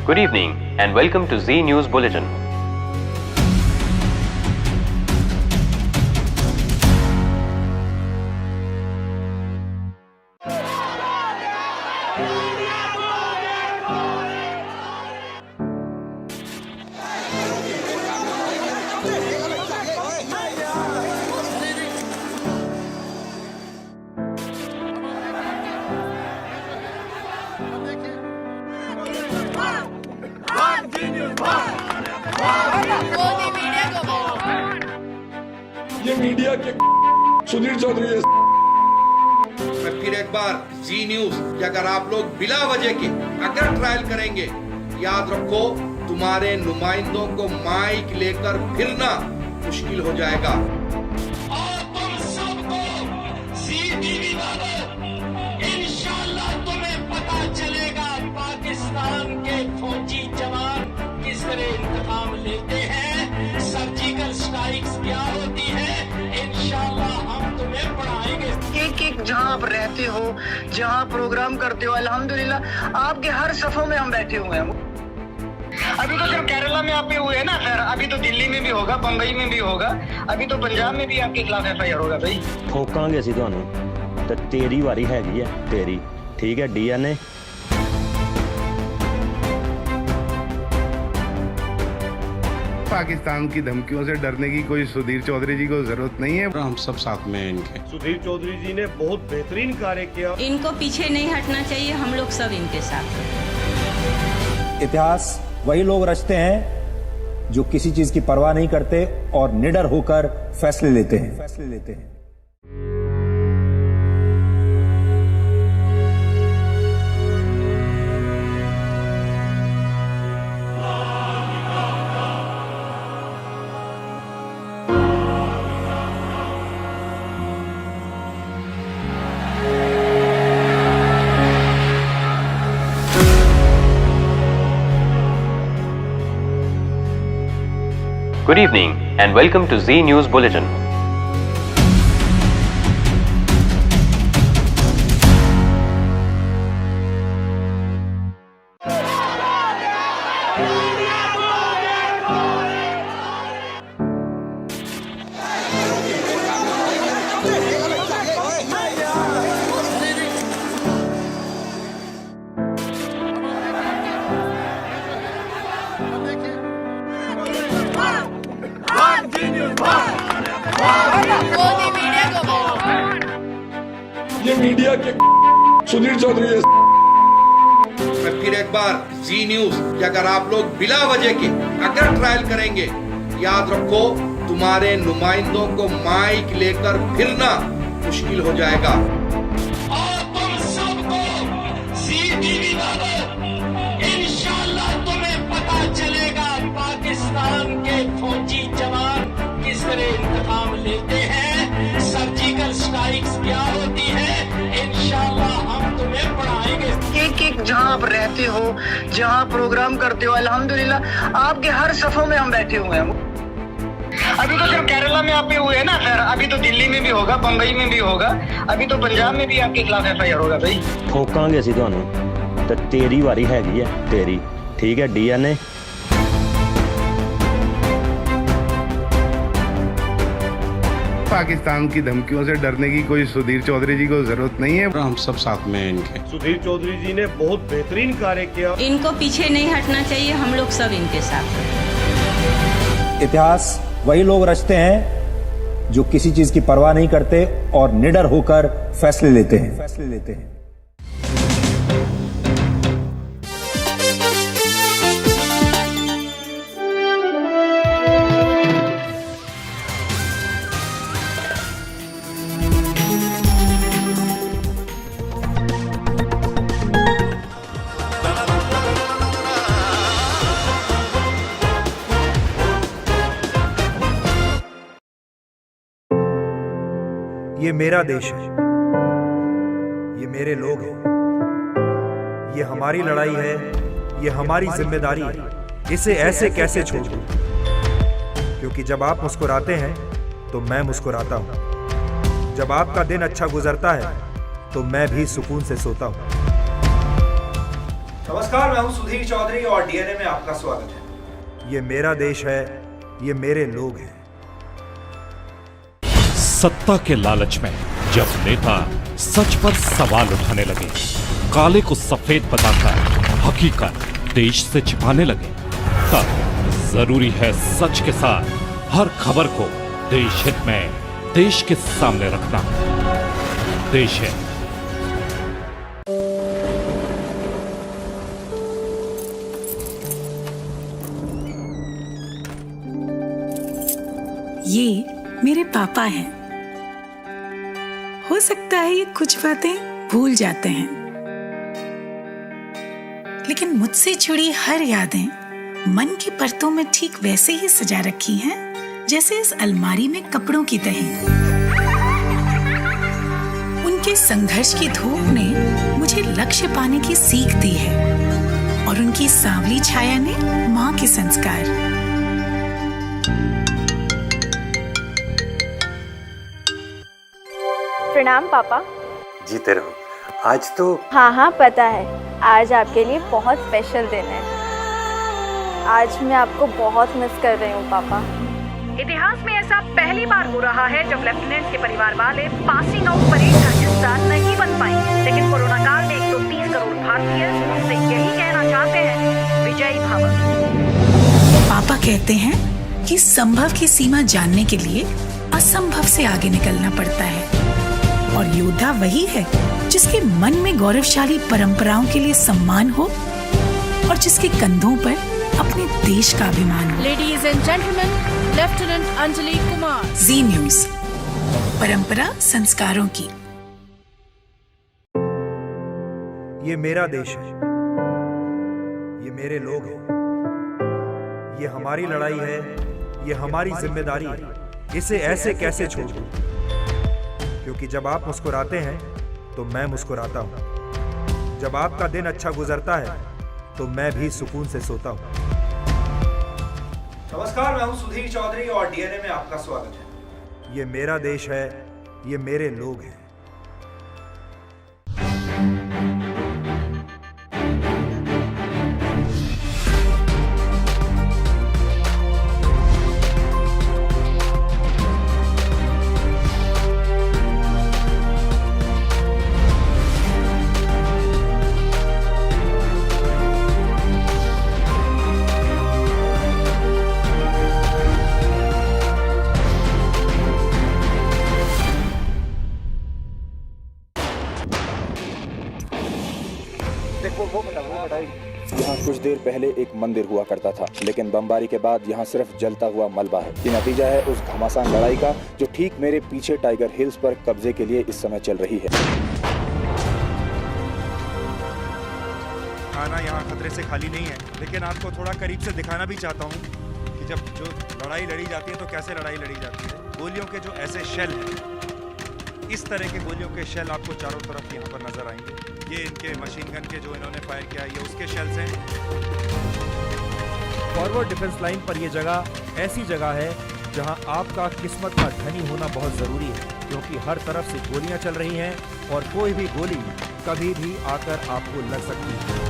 Good evening and welcome to Z News Bulletin. ये मीडिया के सुधीर चौधरी है। मैं फिर एक बार जी न्यूज कि अगर आप लोग बिला वजह के अगर ट्रायल करेंगे, याद रखो तुम्हारे नुमाइंदों को माइक लेकर फिरना मुश्किल हो जाएगा। और तुम सबको ज़ी-टीवी वालों, इंशाअल्लाह तुम्हें पता चलेगा पाकिस्तान के फौजी जवान किस तरह इंतकाम लेते हैं, सर्जिकल स्ट्राइक्स क्या होती है, इंशाअल्लाह हम तुम्हें पढ़ाएंगे। एक जहां आप रहते हो, जहां प्रोग्राम करते हो, अल्हम्दुलिल्लाह आपके हर सफों में हम बैठे हुए हैं। अभी तो सिर्फ केरला में आप हुए हैं ना, खैर अभी तो दिल्ली में भी होगा, बंबई में भी होगा, अभी तो पंजाब में भी आपके खिलाफ FIR होगा भाई। ठोकांगे ਅਸੀਂ ਤੁਹਾਨੂੰ ਤੇ ਤੇਰੀ ਵਾਰੀ ਹੈਗੀ ਹੈ ਤੇਰੀ, ਠੀਕ ਹੈ DNA। पाकिस्तान की धमकियों से डरने की कोई सुधीर चौधरी जी को जरूरत नहीं है। हम सब साथ में हैं इनके। सुधीर चौधरी जी ने बहुत बेहतरीन कार्य किया। इनको पीछे नहीं हटना चाहिए, हम लोग सब इनके साथ हैं। इतिहास वही लोग रचते हैं जो किसी चीज की परवाह नहीं करते और निडर होकर फैसले लेते हैं। Good evening and welcome to Z News Bulletin. ये मीडिया के सुधीर चौधरी है। मैं फिर एक बार जी न्यूज कि अगर आप लोग बिला वजह के अगर ट्रायल करेंगे, याद रखो तुम्हारे नुमाइंदों को माइक लेकर फिरना मुश्किल हो जाएगा। और तुम सबको ज़ी-टीवी वालों, इंशाअल्लाह तुम्हें पता चलेगा पाकिस्तान के फौजी जवान किस तरह इंतकाम लेते हैं, सर्जिकल स्ट्राइक्स क्या होती है, इंशाअल्लाह हम तुम्हें पढ़ाएंगे। एक जहां आप रहते हो, जहां प्रोग्राम करते हो, अल्हम्दुलिल्लाह आपके हर सफों में हम बैठे हुए हैं। अभी तो सिर्फ केरला में आप हुए हैं ना, खैर अभी तो दिल्ली में भी होगा, बंबई में भी होगा, अभी तो पंजाब में भी आपके खिलाफ FIR होगा भाई। ਠੋਕਾਂਗੇ ਅਸੀਂ ਤੁਹਾਨੂੰ ਤੇ ਤੇਰੀ ਵਾਰੀ ਹੈਗੀ ਹੈ ਤੇਰੀ, ਠੀਕ ਹੈ DNA। पाकिस्तान की धमकियों से डरने की कोई सुधीर चौधरी जी को जरूरत नहीं है। हम सब साथ में हैं इनके। सुधीर चौधरी जी ने बहुत बेहतरीन कार्य किया। इनको पीछे नहीं हटना चाहिए, हम लोग सब इनके साथ हैं। इतिहास वही लोग रचते हैं जो किसी चीज की परवाह नहीं करते और निडर होकर फैसले लेते हैं। ये मेरा देश है, ये मेरे लोग हैं, ये हमारी लड़ाई है, ये हमारी जिम्मेदारी है। इसे ऐसे कैसे छोड़ दूं? क्योंकि जब आप मुस्कुराते हैं तो मैं मुस्कुराता हूं। जब आपका दिन अच्छा गुजरता है तो मैं भी सुकून से सोता हूं। नमस्कार, मैं हूं सुधीर चौधरी और डीएनए में आपका स्वागत है। ये मेरा देश है, ये मेरे लोग हैं। सत्ता के लालच में जब नेता सच पर सवाल उठाने लगे, काले को सफेद बताकर हकीकत देश से छिपाने लगे, तब जरूरी है सच के साथ हर खबर को देश हित में देश के सामने रखना। देश है। ये मेरे पापा हैं। हो सकता है ये कुछ बातें भूल जाते हैं, लेकिन मुझसे जुड़ी हर यादें मन की परतों में ठीक वैसे ही सजा रखी हैं जैसे इस अलमारी में कपड़ों की तह। उनके संघर्ष की धूप ने मुझे लक्ष्य पाने की सीख दी है और उनकी सांवली छाया ने माँ के संस्कार। प्रणाम पापा। जीते रहो। आज तो हाँ पता है, आज आपके लिए बहुत स्पेशल दिन है। आज मैं आपको बहुत मिस कर रही हूँ पापा। इतिहास में ऐसा पहली बार हो रहा है जब लेफ्टिनेंट के परिवार वाले पासिंग आउट परेड का हिस्सा नहीं बन पाए, लेकिन कोरोना काल में 130 करोड़ भारतीय उनसे यही कहना चाहते हैं, विजयी भव। पापा कहते हैं कि संभव की सीमा जानने के लिए असंभव से आगे निकलना पड़ता है, और योद्धा वही है जिसके मन में गौरवशाली परंपराओं के लिए सम्मान हो और जिसके कंधों पर अपने देश का अभिमान हो। Ladies and gentleman, lieutenant Anjali Kumar. Zee News, परंपरा संस्कारों की। ये मेरा देश है, ये मेरे लोग हैं। ये हमारी लड़ाई है, ये हमारी जिम्मेदारी है। इसे ऐसे कैसे छोड़ दूं? क्योंकि जब आप मुस्कुराते हैं तो मैं मुस्कुराता हूं। जब आपका दिन अच्छा गुजरता है तो मैं भी सुकून से सोता हूं। नमस्कार, मैं हूं सुधीर चौधरी और डीएनए में आपका स्वागत है। ये मेरा देश है, ये मेरे लोग हैं। यहाँ कुछ देर पहले एक मंदिर हुआ करता था, लेकिन बमबारी के बाद यहाँ सिर्फ जलता हुआ मलबा है। ये नतीजा है उस घमासान लड़ाई का जो ठीक मेरे पीछे टाइगर हिल्स पर कब्जे के लिए इस समय चल रही है। खाना यहाँ खतरे से खाली नहीं है, लेकिन आपको थोड़ा करीब से दिखाना भी चाहता हूँ कि जब जो लड़ाई लड़ी जाती है तो कैसे लड़ाई लड़ी जाती है। गोलियों के जो ऐसे शेल हैं, इस तरह के गोलियों के शेल आपको चारों तरफ यहाँ पर नजर आएंगे। ये इनके मशीन गन के जो इन्होंने फायर किया, ये उसके शेल्स हैं। फॉरवर्ड डिफेंस लाइन पर ये जगह ऐसी जगह है जहां आपका किस्मत का धनी होना बहुत जरूरी है, क्योंकि हर तरफ से गोलियां चल रही हैं और कोई भी गोली कभी भी आकर आपको लग सकती है।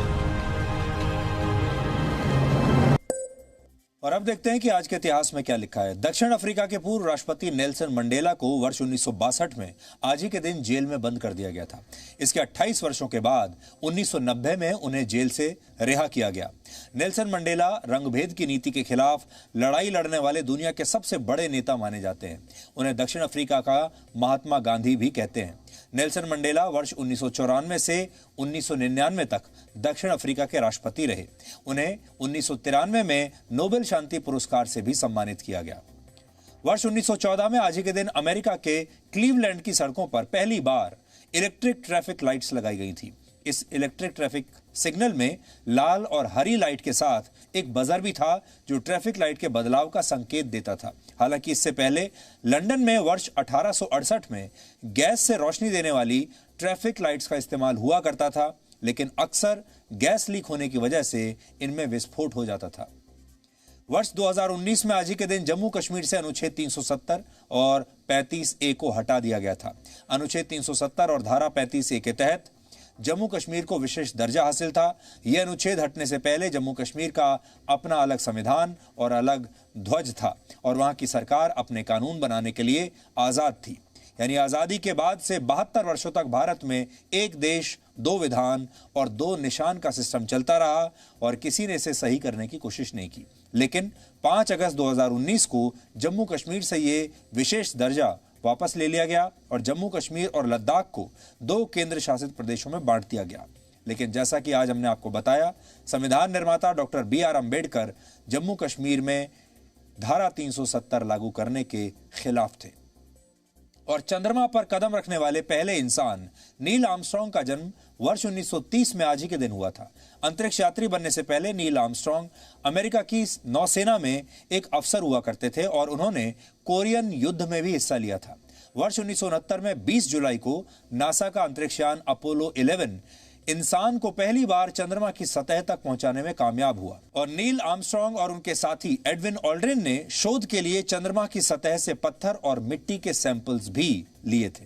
और अब देखते हैं कि आज के इतिहास में क्या लिखा है। दक्षिण अफ्रीका के पूर्व राष्ट्रपति नेल्सन मंडेला को वर्ष 1962 में आज ही के दिन जेल में बंद कर दिया गया था। इसके 28 वर्षों के बाद 1990 में उन्हें जेल से रिहा किया गया। नेल्सन मंडेला रंगभेद की नीति के खिलाफ लड़ाई लड़ने वाले दुनिया के सबसे बड़े नेता माने जाते हैं। उन्हें दक्षिण अफ्रीका का महात्मा गांधी भी कहते हैं। नेल्सन मंडेला वर्ष 1994 से 1999 तक दक्षिण अफ्रीका के राष्ट्रपति रहे। उन्हें 1993 में नोबेल शांति पुरस्कार से भी सम्मानित किया गया। वर्ष 1914 में आज ही के दिन अमेरिका के क्लीवलैंड की सड़कों पर पहली बार इलेक्ट्रिक ट्रैफिक लाइट्स लगाई गई थी। इस इलेक्ट्रिक ट्रैफिक सिग्नल में लाल और हरी लाइट के साथ एक बजर भी था जो ट्रैफिक लाइट के बदलाव का संकेत देता था। हालांकि इससे पहले लंदन में वर्ष 1868 में गैस से रोशनी देने वाली ट्रैफिक लाइट्स का इस्तेमाल हुआ करता था, लेकिन अक्सर गैस लीक होने की वजह से इनमें विस्फोट हो जाता था। वर्ष 2019 में आज ही के दिन जम्मू कश्मीर से अनुच्छेद 370 और 35A को हटा दिया गया था। अनुच्छेद 370 और धारा 35A के तहत जम्मू कश्मीर को विशेष दर्जा हासिल था। यह अनुच्छेद हटने से पहले जम्मू कश्मीर का अपना अलग संविधान और अलग ध्वज था और वहां की सरकार अपने कानून बनाने के लिए आजाद थी। यानी आजादी के बाद से 72 वर्षों तक भारत में एक देश, दो विधान और दो निशान का सिस्टम चलता रहा और किसी ने इसे सही करने की कोशिश नहीं की। लेकिन 5 अगस्त 2019 को जम्मू कश्मीर से ये विशेष दर्जा वापस ले लिया गया और जम्मू कश्मीर और लद्दाख को 2 केंद्र शासित प्रदेशों में बांट दिया गया। लेकिन जैसा कि आज हमने आपको बताया, संविधान निर्माता डॉक्टर BR अम्बेडकर जम्मू कश्मीर में धारा 370 लागू करने के खिलाफ थे और चंद्रमा पर कदम रखने वाले पहले इंसान नील आर्मस्ट्रांग का जन्म वर्ष 1930 में आज ही के दिन हुआ था। अंतरिक्ष यात्री बनने से पहले नील आर्मस्ट्रांग अमेरिका की नौसेना में एक अफसर हुआ करते थे और उन्होंने कोरियन युद्ध में भी हिस्सा लिया था। वर्ष 1969 में 20 जुलाई को नासा का अंतरिक्षयान अपोलो 11 इंसान को पहली बार चंद्रमा की सतह तक पहुंचाने में कामयाब हुआ और नील आर्मस्ट्रांग और उनके साथी एडविन ऑल्ड्रिन ने शोध के लिए चंद्रमा की सतह से पत्थर और मिट्टी के सैंपल्स भी लिए थे।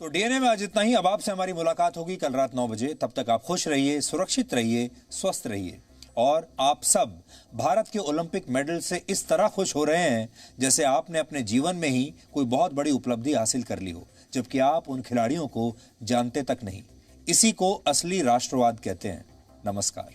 तो डीएनए में आज इतना ही। अब आपसे हमारी मुलाकात होगी कल रात 9 बजे। तब तक आप खुश रहिए, सुरक्षित रहिए, स्वस्थ रहिए और आप सब भारत के ओलंपिक मेडल से इस तरह खुश हो रहे हैं जैसे आपने अपने जीवन में ही कोई बहुत बड़ी उपलब्धि हासिल कर ली हो, जबकि आप उन खिलाड़ियों को जानते तक नहीं। इसी को असली राष्ट्रवाद कहते हैं। नमस्कार।